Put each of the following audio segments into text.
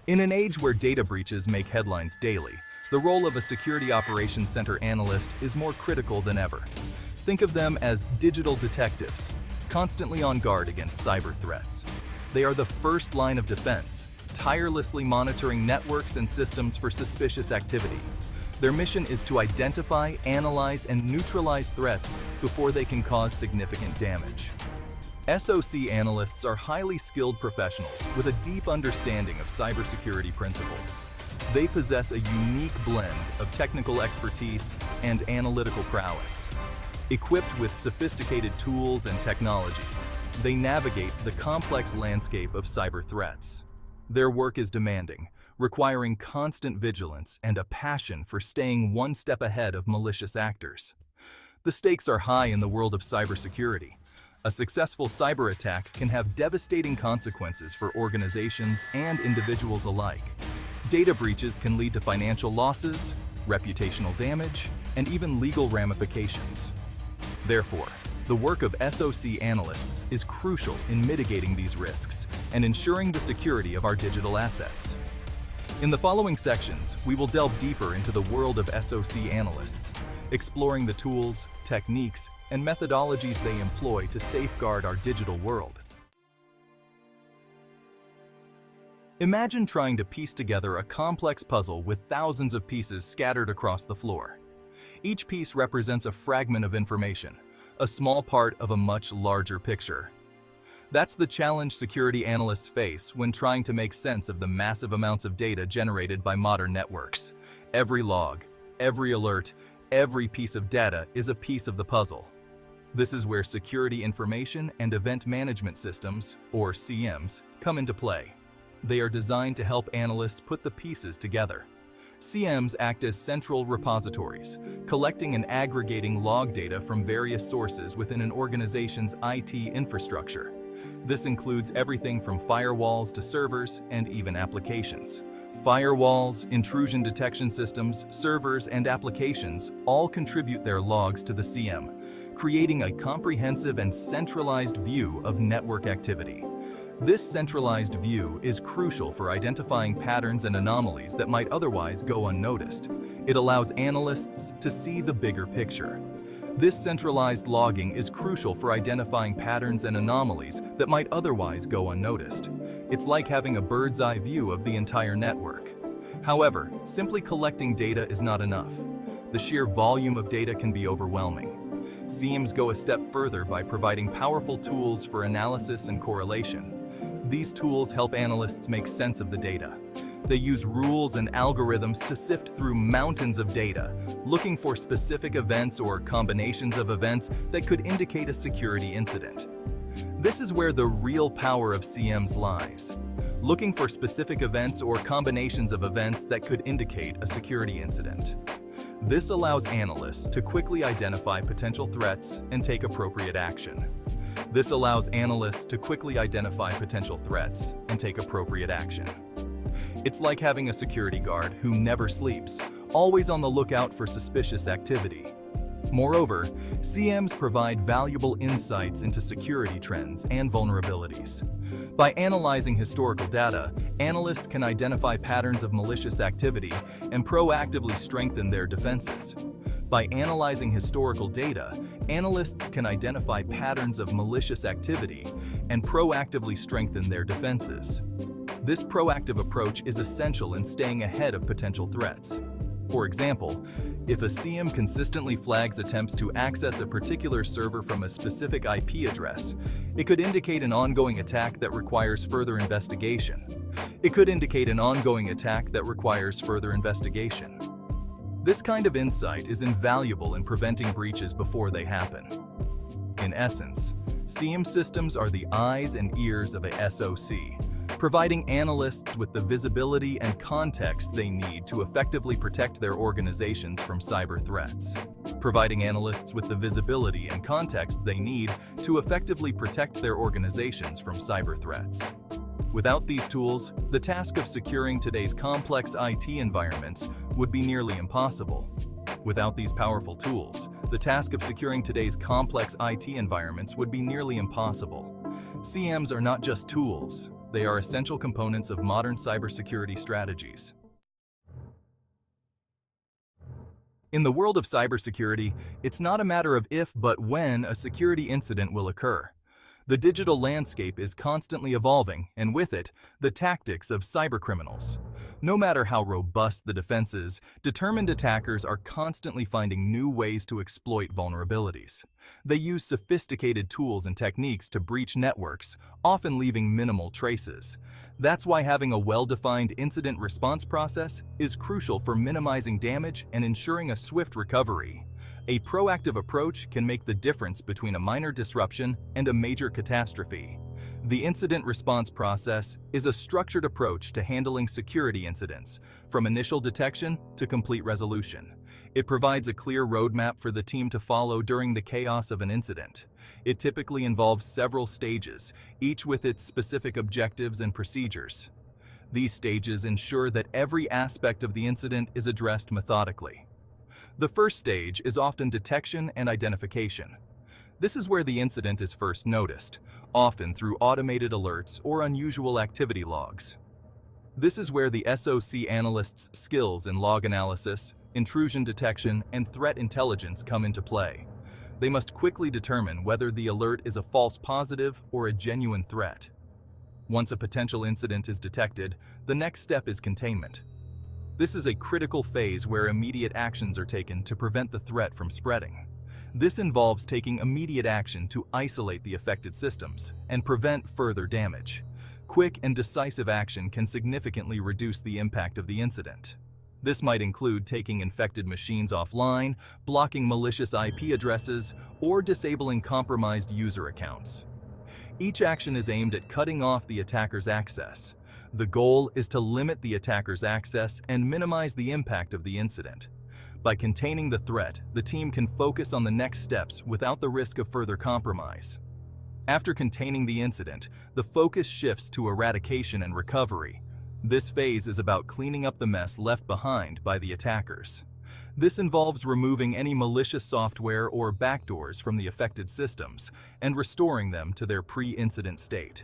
In an age where data breaches make headlines daily, the role of a Security Operations Center analyst is more critical than ever. Think of them as digital detectives, constantly on guard against cyber threats. They are the first line of defense, tirelessly monitoring networks and systems for suspicious activity. Their mission is to identify, analyze, and neutralize threats before they can cause significant damage. SOC analysts are highly skilled professionals with a deep understanding of cybersecurity principles. They possess a unique blend of technical expertise and analytical prowess. Equipped with sophisticated tools and technologies, they navigate the complex landscape of cyber threats. Their work is demanding, requiring constant vigilance and a passion for staying one step ahead of malicious actors. The stakes are high in the world of cybersecurity. A successful cyber attack can have devastating consequences for organizations and individuals alike. Data breaches can lead to financial losses, reputational damage, and even legal ramifications. Therefore, the work of SOC analysts is crucial in mitigating these risks and ensuring the security of our digital assets. In the following sections, we will delve deeper into the world of SOC analysts, exploring the tools, techniques, and methodologies they employ to safeguard our digital world. Imagine trying to piece together a complex puzzle with thousands of pieces scattered across the floor. Each piece represents a fragment of information, a small part of a much larger picture. That's the challenge security analysts face when trying to make sense of the massive amounts of data generated by modern networks. Every log, every alert, every piece of data is a piece of the puzzle. This is where security information and event management systems, or CMs, come into play. They are designed to help analysts put the pieces together. CMs act as central repositories, collecting and aggregating log data from various sources within an organization's IT infrastructure. This includes everything from firewalls to servers and even applications. Firewalls, intrusion detection systems, servers, and applications all contribute their logs to the CM, creating a comprehensive and centralized view of network activity. This centralized view is crucial for identifying patterns and anomalies that might otherwise go unnoticed. It allows analysts to see the bigger picture. This centralized logging is crucial for identifying patterns and anomalies that might otherwise go unnoticed. It's like having a bird's-eye view of the entire network. However, simply collecting data is not enough. The sheer volume of data can be overwhelming. CMs go a step further by providing powerful tools for analysis and correlation. These tools help analysts make sense of the data. They use rules and algorithms to sift through mountains of data, looking for specific events or combinations of events that could indicate a security incident. This is where the real power of CMs lies, looking for specific events or combinations of events that could indicate a security incident. This allows analysts to quickly identify potential threats and take appropriate action. It's like having a security guard who never sleeps, always on the lookout for suspicious activity. Moreover, CMs provide valuable insights into security trends and vulnerabilities. By analyzing historical data, analysts can identify patterns of malicious activity and proactively strengthen their defenses. By analyzing historical data, analysts can identify patterns of malicious activity and proactively strengthen their defenses. This proactive approach is essential in staying ahead of potential threats. For example, if a CM consistently flags attempts to access a particular server from a specific IP address, it could indicate an ongoing attack that requires further investigation. This kind of insight is invaluable in preventing breaches before they happen. In essence, CM systems are the eyes and ears of a SOC, providing analysts with the visibility and context they need to effectively protect their organizations from cyber threats. Without these tools, the task of securing today's complex IT environments would be nearly impossible. CMs are not just tools, They are essential components of modern cybersecurity strategies. In the world of cybersecurity, it's not a matter of if but when a security incident will occur. The digital landscape is constantly evolving, and with it, the tactics of cybercriminals. No matter how robust the defenses, determined attackers are constantly finding new ways to exploit vulnerabilities. They use sophisticated tools and techniques to breach networks, often leaving minimal traces. That's why having a well-defined incident response process is crucial for minimizing damage and ensuring a swift recovery. A proactive approach can make the difference between a minor disruption and a major catastrophe. The incident response process is a structured approach to handling security incidents, from initial detection to complete resolution. It provides a clear roadmap for the team to follow during the chaos of an incident. It typically involves several stages, each with its specific objectives and procedures. These stages ensure that every aspect of the incident is addressed methodically. The first stage is often detection and identification. This is where the incident is first noticed, often through automated alerts or unusual activity logs. This is where the SOC Analyst's skills in log analysis, intrusion detection, and threat intelligence come into play. They must quickly determine whether the alert is a false positive or a genuine threat. Once a potential incident is detected, the next step is containment. This is a critical phase where immediate actions are taken to prevent the threat from spreading. This involves taking immediate action to isolate the affected systems and prevent further damage. Quick and decisive action can significantly reduce the impact of the incident. This might include taking infected machines offline, blocking malicious IP addresses, or disabling compromised user accounts. Each action is aimed at cutting off the attacker's access. The goal is to limit the attacker's access and minimize the impact of the incident. By containing the threat, the team can focus on the next steps without the risk of further compromise. After containing the incident, the focus shifts to eradication and recovery. This phase is about cleaning up the mess left behind by the attackers. This involves removing any malicious software or backdoors from the affected systems and restoring them to their pre-incident state.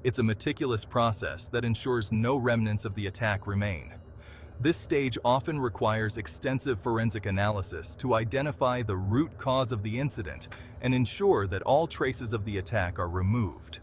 It's a meticulous process that ensures no remnants of the attack remain. This stage often requires extensive forensic analysis to identify the root cause of the incident and ensure that all traces of the attack are removed.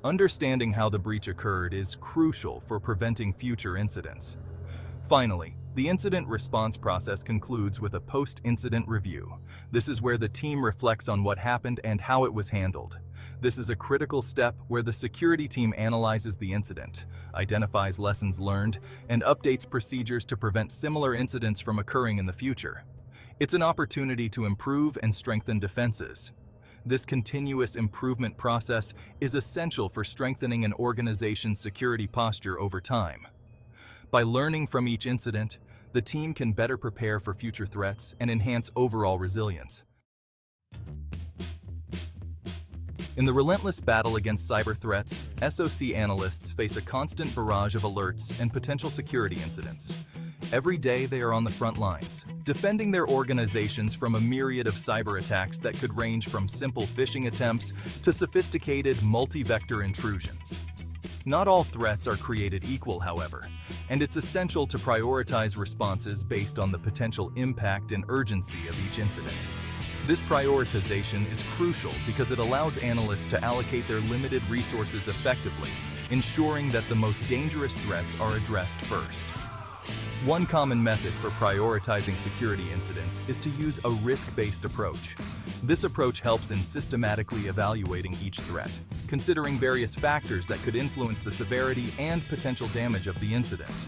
Understanding how the breach occurred is crucial for preventing future incidents. Finally, the incident response process concludes with a post-incident review. This is where the team reflects on what happened and how it was handled. This is a critical step where the security team analyzes the incident, identifies lessons learned, and updates procedures to prevent similar incidents from occurring in the future. It's an opportunity to improve and strengthen defenses. This continuous improvement process is essential for strengthening an organization's security posture over time. By learning from each incident, the team can better prepare for future threats and enhance overall resilience. In the relentless battle against cyber threats, SOC analysts face a constant barrage of alerts and potential security incidents. Every day they are on the front lines, defending their organizations from a myriad of cyber attacks that could range from simple phishing attempts to sophisticated multi-vector intrusions. Not all threats are created equal, however, and it's essential to prioritize responses based on the potential impact and urgency of each incident. This prioritization is crucial because it allows analysts to allocate their limited resources effectively, ensuring that the most dangerous threats are addressed first. One common method for prioritizing security incidents is to use a risk-based approach. This approach helps in systematically evaluating each threat, considering various factors that could influence the severity and potential damage of the incident.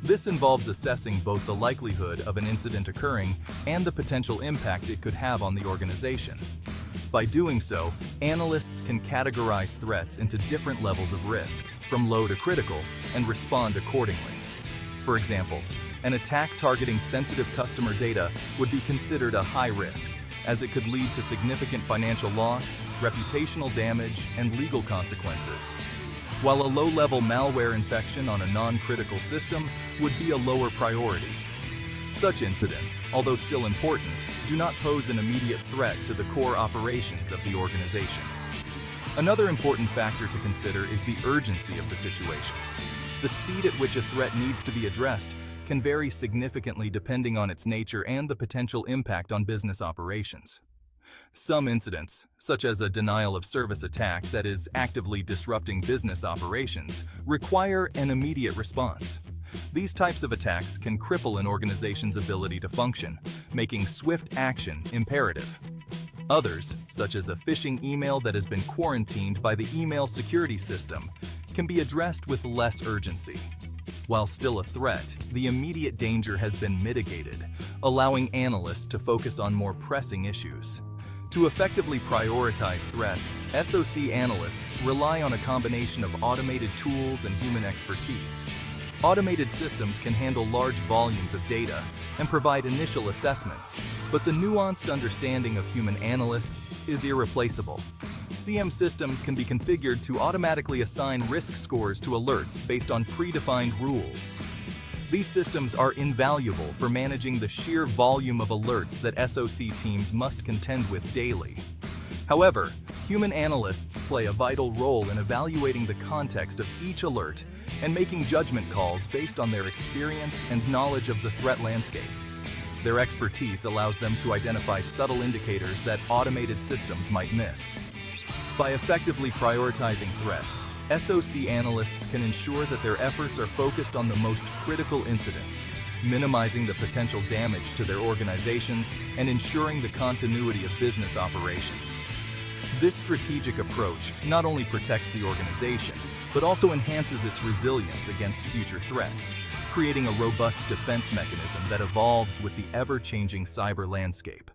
This involves assessing both the likelihood of an incident occurring and the potential impact it could have on the organization. By doing so, analysts can categorize threats into different levels of risk, from low to critical, and respond accordingly. For example, an attack targeting sensitive customer data would be considered a high risk, as it could lead to significant financial loss, reputational damage, and legal consequences. While a low-level malware infection on a non-critical system would be a lower priority. Such incidents, although still important, do not pose an immediate threat to the core operations of the organization. Another important factor to consider is the urgency of the situation. The speed at which a threat needs to be addressed can vary significantly depending on its nature and the potential impact on business operations. Some incidents, such as a denial-of-service attack that is actively disrupting business operations, require an immediate response. These types of attacks can cripple an organization's ability to function, making swift action imperative. Others, such as a phishing email that has been quarantined by the email security system, can be addressed with less urgency. While still a threat, the immediate danger has been mitigated, allowing analysts to focus on more pressing issues. To effectively prioritize threats, SOC analysts rely on a combination of automated tools and human expertise. Automated systems can handle large volumes of data and provide initial assessments, but the nuanced understanding of human analysts is irreplaceable. CM systems can be configured to automatically assign risk scores to alerts based on predefined rules. These systems are invaluable for managing the sheer volume of alerts that SOC teams must contend with daily. However, human analysts play a vital role in evaluating the context of each alert and making judgment calls based on their experience and knowledge of the threat landscape. Their expertise allows them to identify subtle indicators that automated systems might miss. By effectively prioritizing threats, SOC analysts can ensure that their efforts are focused on the most critical incidents, minimizing the potential damage to their organizations and ensuring the continuity of business operations. This strategic approach not only protects the organization, but also enhances its resilience against future threats, creating a robust defense mechanism that evolves with the ever-changing cyber landscape.